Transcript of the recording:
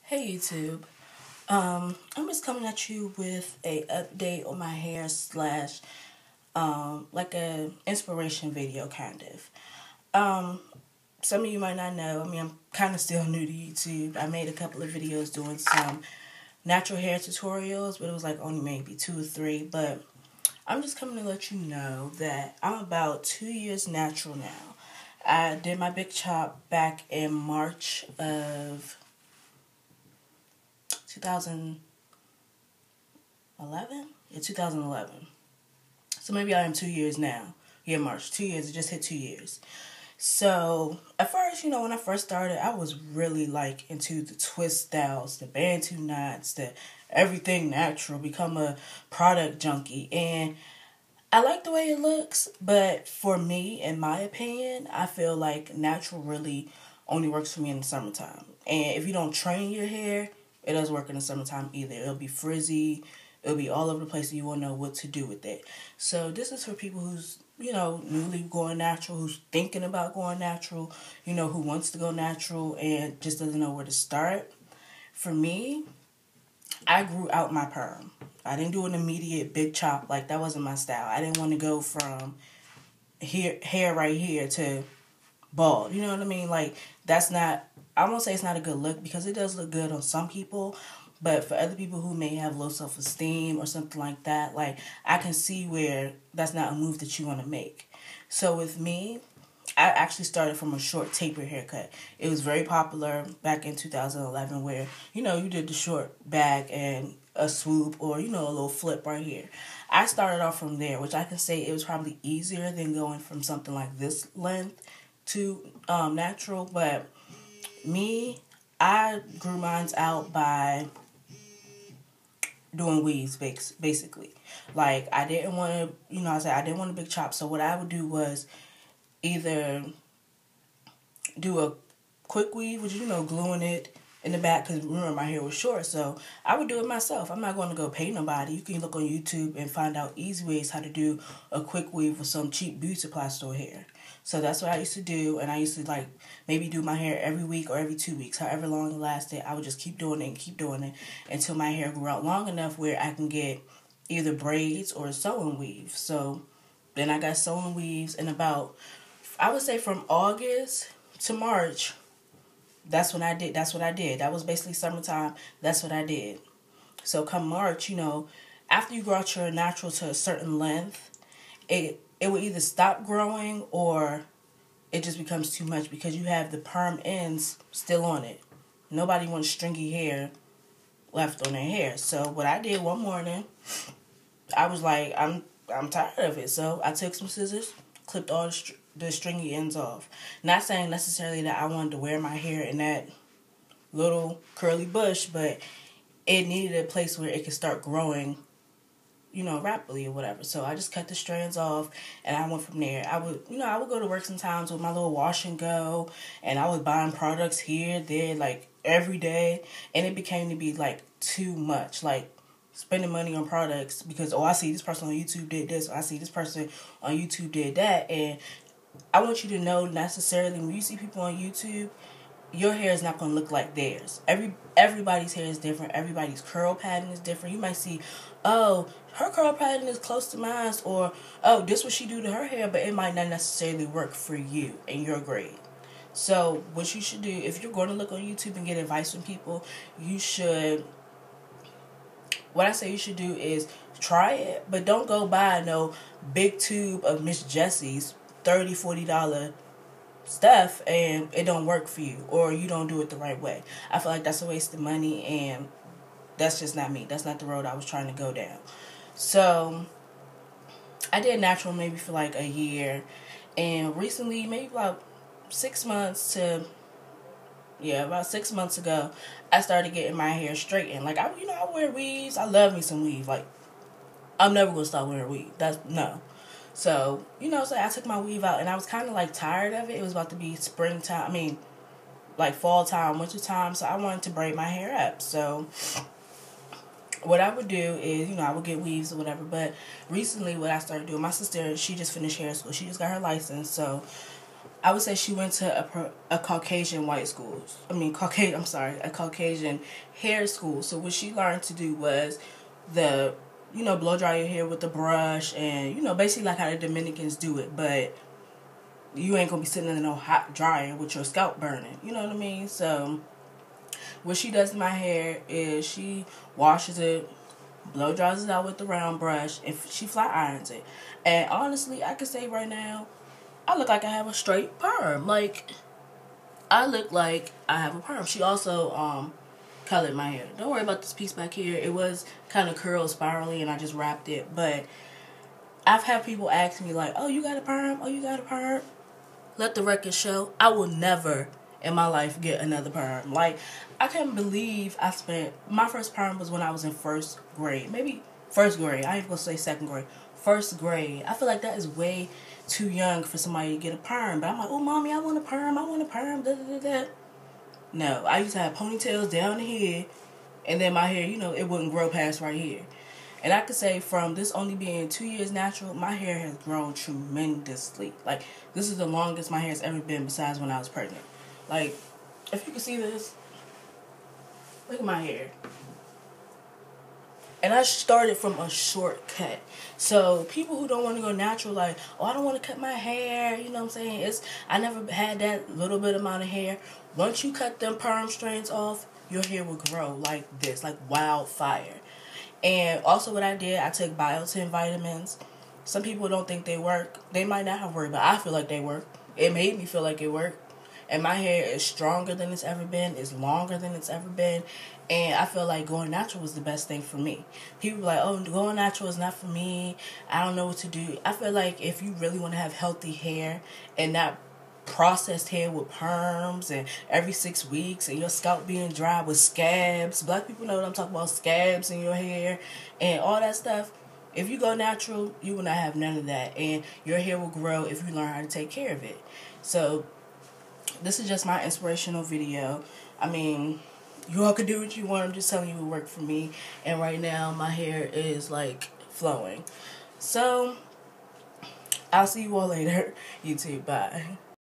Hey YouTube. I'm just coming at you with a update on my hair slash like a inspiration video kind of. Um, some of you might not know. I mean, I'm kind of still new to YouTube. I made a couple of videos doing some natural hair tutorials, but it was like only maybe 2 or 3. But I'm just coming to let you know that I'm about 2 years natural now. I did my big chop back in March of 2011. Yeah, 2011. So maybe I am 2 years now. Yeah, March. 2 years. It just hit 2 years. So at first, when I first started, I was really like into the twist styles, the Bantu knots, the everything natural, become a product junkie. And I like the way it looks, but for me, in my opinion, I feel like natural really only works for me in the summertime. And if you don't train your hair, it doesn't work in the summertime either. It'll be frizzy, it'll be all over the place, and you won't know what to do with it. So this is for people who's newly going natural, who's thinking about going natural, who wants to go natural and just doesn't know where to start. For me, I grew out my perm. I didn't do an immediate big chop. Like, that wasn't my style. I didn't want to go from hair right here to bald. You know what I mean? Like, that's not, I won't say it's not a good look because it does look good on some people. But for other people who may have low self-esteem or something like that, like, I can see where that's not a move that you want to make. So with me, I actually started from a short taper haircut. It was very popular back in 2011 where, you did the short bag and a swoop or, a little flip right here. I started off from there, which I can say it was probably easier than going from something like this length to natural. But me, I grew mine out by doing weaves, basically. Like, I didn't want to, I said I didn't want a big chop. So what I would do was either do a quick weave, which is, gluing it in the back, because remember, my hair was short, so I would do it myself. I'm not going to go pay nobody. You can look on YouTube and find out easy ways how to do a quick weave with some cheap beauty supply store hair. So that's what I used to do, and I used to, like, maybe do my hair every week or every 2 weeks, however long it lasted. I would just keep doing it and keep doing it until my hair grew out long enough where I can get either braids or a sewing weave. So then I got sewing weaves in about, I would say, from August to March. That's what I did. That was basically summertime. That's what I did. So come March, after you grow out your natural to a certain length, it will either stop growing or it just becomes too much because you have the perm ends still on it. Nobody wants stringy hair left on their hair. So what I did one morning, I was like, I'm tired of it. So I took some scissors, clipped all the stringy ends off. Not saying necessarily that I wanted to wear my hair in that little curly bush, but it needed a place where it could start growing, rapidly or whatever. So I just cut the strands off and I went from there. I would go to work sometimes with my little wash and go, and I was buying products here, there, like every day, and it became to be like too much. Like, spending money on products because, I see this person on YouTube did this, or I see this person on YouTube did that. And I want you to know, necessarily, when you see people on YouTube, your hair is not going to look like theirs. Everybody's hair is different. Everybody's curl pattern is different. You might see, oh, her curl pattern is close to mine, or, oh, this what she do to her hair, but it might not necessarily work for you and your grade. So what you should do, if you're going to look on YouTube and get advice from people, what I say you should do is try it, but don't go buy no big tube of Miss Jessie's $30-$40 stuff and it don't work for you, or you don't do it the right way. I feel like that's a waste of money, and that's just not me. That's not the road I was trying to go down. So I did natural maybe for like a year, and recently, maybe about 6 months to about 6 months ago, I started getting my hair straightened. Like, I wear weaves. I love me some weave. Like, I'm never gonna stop wearing weave. That's no. So, so I took my weave out and I was kind of like tired of it. It was about to be springtime. I mean, like fall time, winter time. So I wanted to braid my hair up. So what I would do is, I would get weaves or whatever. But recently what I started doing, my sister, she just finished hair school. She just got her license. So I would say she went to a Caucasian white school. A Caucasian hair school. So what she learned to do was blow dry your hair with the brush and, basically like how the Dominicans do it. But you ain't going to be sitting in no hot dryer with your scalp burning. You know what I mean? So what she does to my hair is she washes it, blow dries it out with the round brush, and she flat irons it. And honestly, I can say right now, I look like I have a straight perm. Like, I look like I have a perm. She also colored my hair. Don't worry about this piece back here. It was kind of curled spirally, and I just wrapped it. But I've had people ask me, like, oh, you got a perm? Oh, you got a perm? Let the record show, I will never in my life get another perm. Like, I can't believe my first perm was when I was in first grade. Maybe first grade. I ain't gonna say second grade. First grade. I feel like that is way too young for somebody to get a perm. But I'm like, oh, mommy, I want a perm. I want a perm. Da, da, da, da. No, I used to have ponytails down here. And then my hair, it wouldn't grow past right here. And I could say from this only being 2 years natural, my hair has grown tremendously. Like, this is the longest my hair has ever been besides when I was pregnant. Like, if you can see this, look at my hair. And I started from a shortcut. So people who don't want to go natural, like, oh, I don't want to cut my hair, you know what I'm saying? I never had that little bit amount of hair. Once you cut them perm strands off, your hair will grow like this, like wildfire. And also what I did, I took biotin vitamins. Some people don't think they work. They might not have worked, but I feel like they work. It made me feel like it worked. And my hair is stronger than it's ever been. It's longer than it's ever been. And I feel like going natural was the best thing for me. People are like, oh, going natural is not for me. I don't know what to do. I feel like if you really want to have healthy hair and not processed hair with perms and every 6 weeks and your scalp being dry with scabs. Black people know what I'm talking about, scabs in your hair and all that stuff. If you go natural, you will not have none of that. And your hair will grow if you learn how to take care of it. So this is just my inspirational video. I mean, you all can do what you want. I'm just telling you what worked for me. And right now, my hair is, like, flowing. So, I'll see you all later. YouTube, bye.